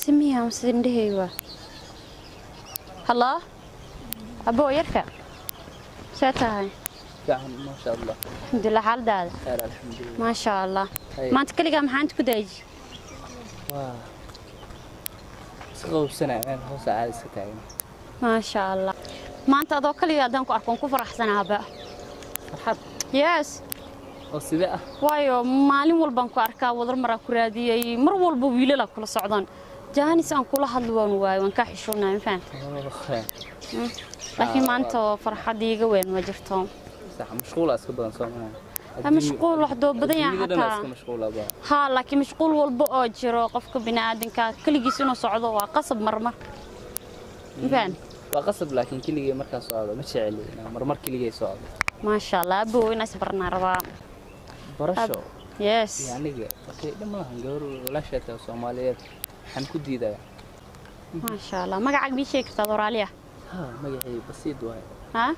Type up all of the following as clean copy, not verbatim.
سميها مسندها ايوه هلا ابو يركع ساتها ما شاء الله الحمد لله حال داد خير الحمد لله ما شاء الله أيه. ما انت كلها محانت كداجي واه سقو سنة يعني هو ساعة ستاين ما شاء الله ما انت ادو كلها ادانكو اركون كفر احسنها بقى فرحت يس وسيدة waayo maalin walbaan ku arkaa wadar maraa ku raadiyay mar walba wiilala kula socdaan jaanis aan kula hadlo waan ka xishoonaa in faan laakiin maanta farxadiiga weyn ma jirto صح مشغولة اسكو بدن سومنا مشغول waxdo badan yahay حتى مشغولة بقى ها laakiin mashquul walba oo jiro qofka bini'aadanka kaligiis inuu socdo waa qasab marmar faan وقصب لكن كلية مركز سؤال ما شعلي مرمر كلية سؤال ما شاء الله ابو ناس برنا ربا برشو يس يعني اوكي لما هنقول ولا شيء سوماليات حنكون ديدا ما شاء الله magacaaga bi sheeg kartaa Doraaliya ها magacay basiid waay ها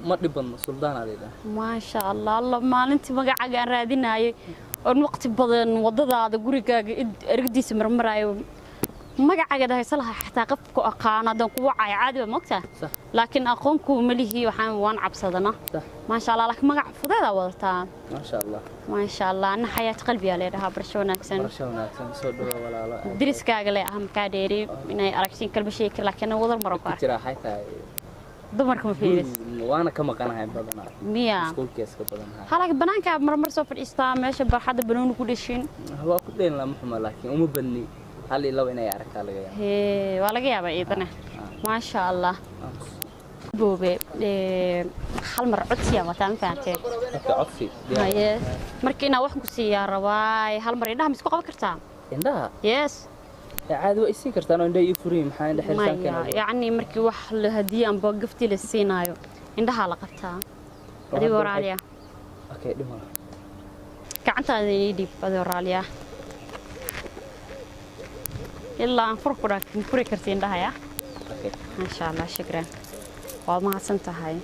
ما dhiban suldaan adeeda ما شاء الله الله maalintii magacaaga aan raadinayay oo waqti badan wadadaada gurigaaga ergdiisa marmarayo magacaaga dahaysalaha xataa qofka aqaan adan ku wacay caadi ma ogtaa laakiin aqoonku malihi waxaan waan cabsadana ma sha Allah laakiin magac fudeeda wadataa ma sha Allah ana xayaat qalbiga leedahay barasho wanaagsan soo dhaw walaalo diriskaaga leeyahay ka dheeri inay aragtiin kalba shay kale laakiin wadar maro ka jira xaytaa dumarka ma fiiris waana ka maqanahay badanaa miya iskuulkeeska badanahay halka banaanka marmar soo fadhiistaa meesha barxada banooni ku dhashin waa ku dheyn la maxuma laakiin uma badni hal iyo laba inay aragtaa laga yaabo hee waa laga yaabaa idana ma sha Allah boobe hal mar codsiya wataan faantay codsi haye markii wax ku siiyaa rabaay hal mar indhaha isku qaban kartaa indhaha yes عاد ويسين كرتان وندي يفوري محاين دحيرتان كان يعني مركي wax la hadii aan baa gafti la siinaayo indhaha la qabtaa adiga Doraaliya okay dhimo gacantaada idib Doraaliya illa aan furi kartii indhaha ya okay ma sha Allah shukran waa mahadsan tahay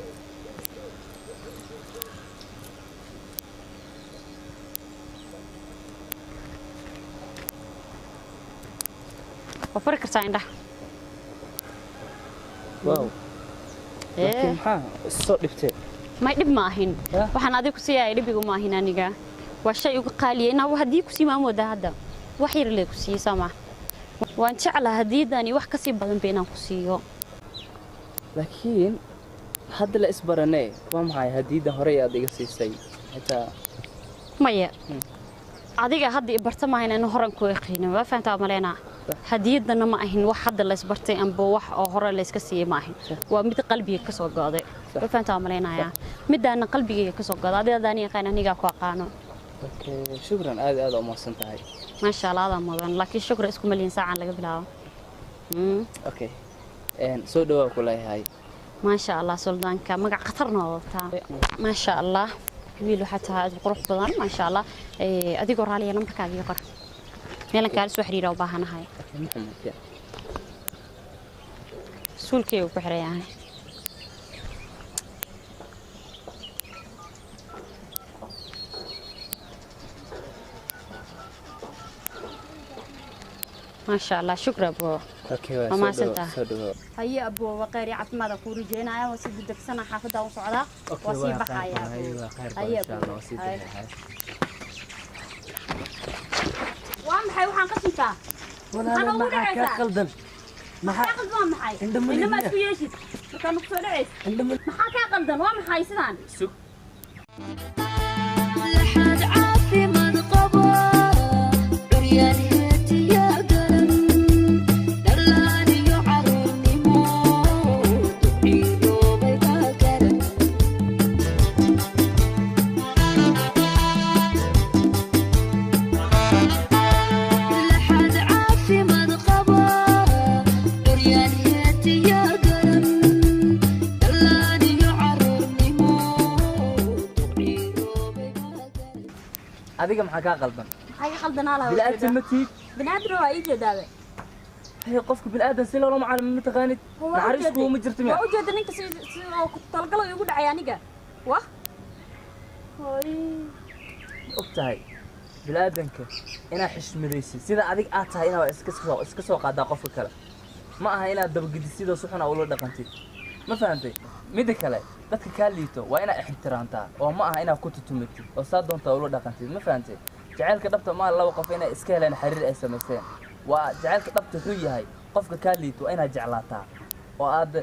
وفرق كرتين ده واو لكن ها الصوت دفتي ما يدب maahin waxaan adigu siiyay dibigu maahin aniga waa shay ugu qaaliyayna wax hadii ku sii maamooda hada wax yar leey ku sii sama waan jeclahay hadiidani wax ka sii badan beenan ku siiyo laakiin hadda la isbaranay waa maxay hadiida hore aad iga siisay xitaa maya adiga hadda bartamaha inaan horan ku yaqaan waa faantaa maleena hadiidana ma ahin wax hadda la isbartay amba wax oo hore la iska siiyay ma ahin waa mid qalbiga ka soo go'day waa faantaa maleena midana qalbiga ka soo go'day adaan yaqaan aniga ku aqaano okay shukran aad u mahadsan tahay ما شاء الله هذا موضوع لكن شكرا اسكم مليون ساعة لقى بلاو اوكي سو دوا كلها هاي ما شاء الله سلطانك مقع خطرنا وقتها ما شاء الله ويلو حتى هذا القروح بدن ما شاء الله ادي قرالي انا مركا ادي قر ميلان كالس وحريره وباهنا هاي سولكي وبحري يعني ما شاء الله شكرا ابو اوكي ما سنتها هيا ابو وقيري عفماده كو رجينايا وسيد دغسنا حافظه وسعدا وسي بخايا هيا ان شاء الله وسيد وام حي waxaan qasintaa walaal ma ka qaldan ما قلدان maxay inama isku yeeshid markaan ku soo dhaceys maxaa ka qaldan waa maxay sidaan لحد عافي من قبا برياني adiga maxaa ka qaldan maxay qaldanaa lahayd bilaadan matid binaadro waa ii jeedaabe هي قفك بالآدم سيلا ولا معلم متقاني نعرفك هو مجرتمي وجد إنك تلقلو يقول عيانيك واه أختي bilaadanka inaad xishmadaysid sida adig aad tahay inaad iska soo qaadaa qofka kale ma aha inaad dabagedisidoo si xun aa ula dhaqantid ma fahantay midda kale dadka kaa liito waa inaad ixtiraamtaa oo ma aha inaad ku tutumatid oo saa doontaa ula dhaqantid ma fahantay jacaylka dhabta ma laba qof inay iska heleen xiriir ay samaysteen waa jacaylka dhabta wuxuu yahay qofka kaa liito waa inaad jeclaataa oo aad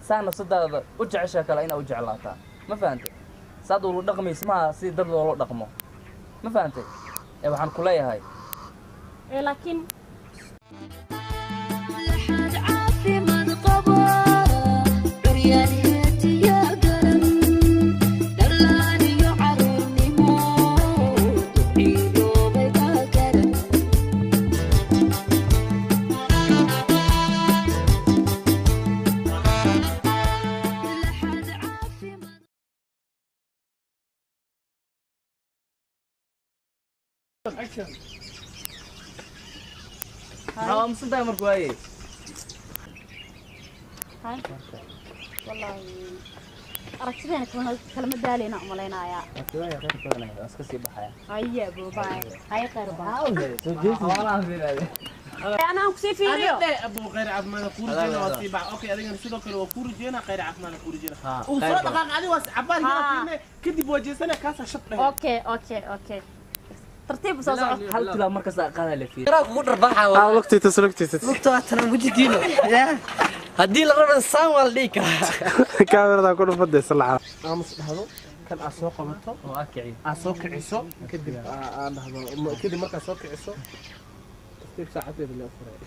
saa nafsadaada u jeceshaa kale inaad u jeclaataa ma fahantay saad ula dhaqmaysa maaha si dad loola dhaqmo ma fahantay ee waxaan ku leeyahay laakiin لحد عافي من قبا بريان هاتي يا قلم دلاني يعرني موت وعيدو بيقا قلم لحد عافي من maxaa aamusantahay marka waaye هاي والله aragtideena kalama daaleyna umaleynaya waa qayb badan ay iska sii baxaya haya boobay hay qeyr baa soo jeesi walaal fiirade ana aan ku sii fiiriyo ابو غير عبد ما نقول جينا وصيبع اوكي ادينا سيدو كله وكوري جينا غير عبد ما نقول جينا وصوت دقائق ادي واس عبار هنا كدب وجهسنا كاسه شبه اوكي tartiib soo socod hal tilaa marka saa qaada la fiir راك غدر بحا لقطيتس لقطة أنا وجدينه يا هدي الربع الصام والديك كاميرا كله فدي صلعه امس هذا كان اسوق قمته oo akicii اسوق عيسو كدب انا هذا كدب marka soo kiciso tartiib saacadeed la furay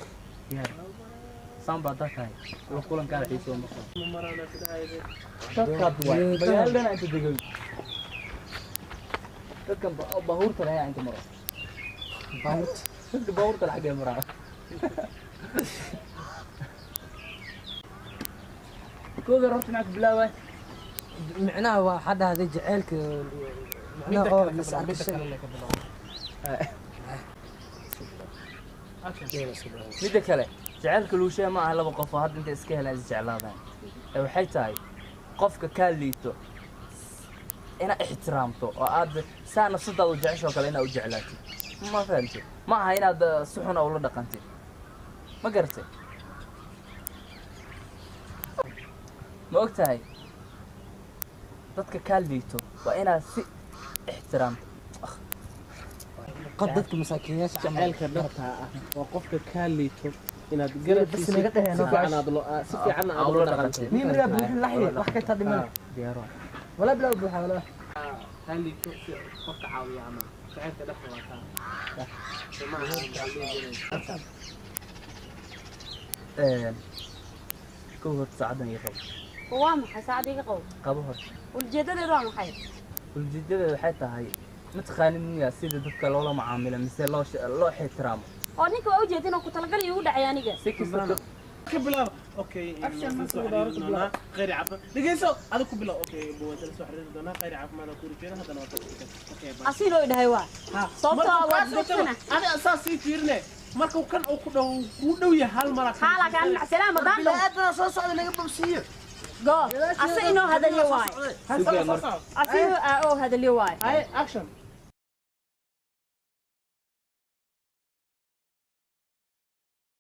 samba dadkay oo kulanka xiiso ma qabo marana fidaayay dadka way bayaalna inta degay dadka bahuurta lahayn inta maro bahuurta la xagee maraa كوغا رحت معك بلاوي معناه واحد هذا جعلك معناه هو مسألة ميدا كله جعلك لو شيء ما هلا بقف هاد انت اسكه لا جعلادان waxay tahay qofka ka liito ina ixtiraamto oo aad saa nafsada u jecesho kale ina u jeclaato ma fahamtay ma aha inaad suxun oo la dhaqantay ma gartay ma ogtahay dadka ka liito waa inaad si ixtiraamto قدتك مساكين jacaylka dhabta ah oo qofka ka liito inaad garabkiisa si fiican aad loo dhaqantay مين رياض بروح اللحية وحكيت هذه منه diyaaro ولا بلا بروح ولا ka liito si qofka caawiya ama jacaylka dhabta waa taa كوغا ساعدنا يقب waa maxay saacadiga qow qabo hor ujeedadeedu waa maxay ujeedada waxay tahay mataqaanin miyaa sida dadka loola macaamilo mise loo ixtiraamo oo ninka waa ujeedin inuu ku talagal igu dhacay aniga si kasta كبلا اوكي غير عفوا دقيسو هذا كبلا اوكي بو انت سو حرير دونا غير عفوا ما كوري جينا هذا نوقف اوكي asiiloo idhahay waa sababtoo waa dadkana انا اساسي فيرني marka kan uu ku dhow yahay hal mar xaala kan salaam daan لا أدنى صوص على نجيب بمسير go asi inoo hadalyo waay asi oo hadalyo waay هاي اكشن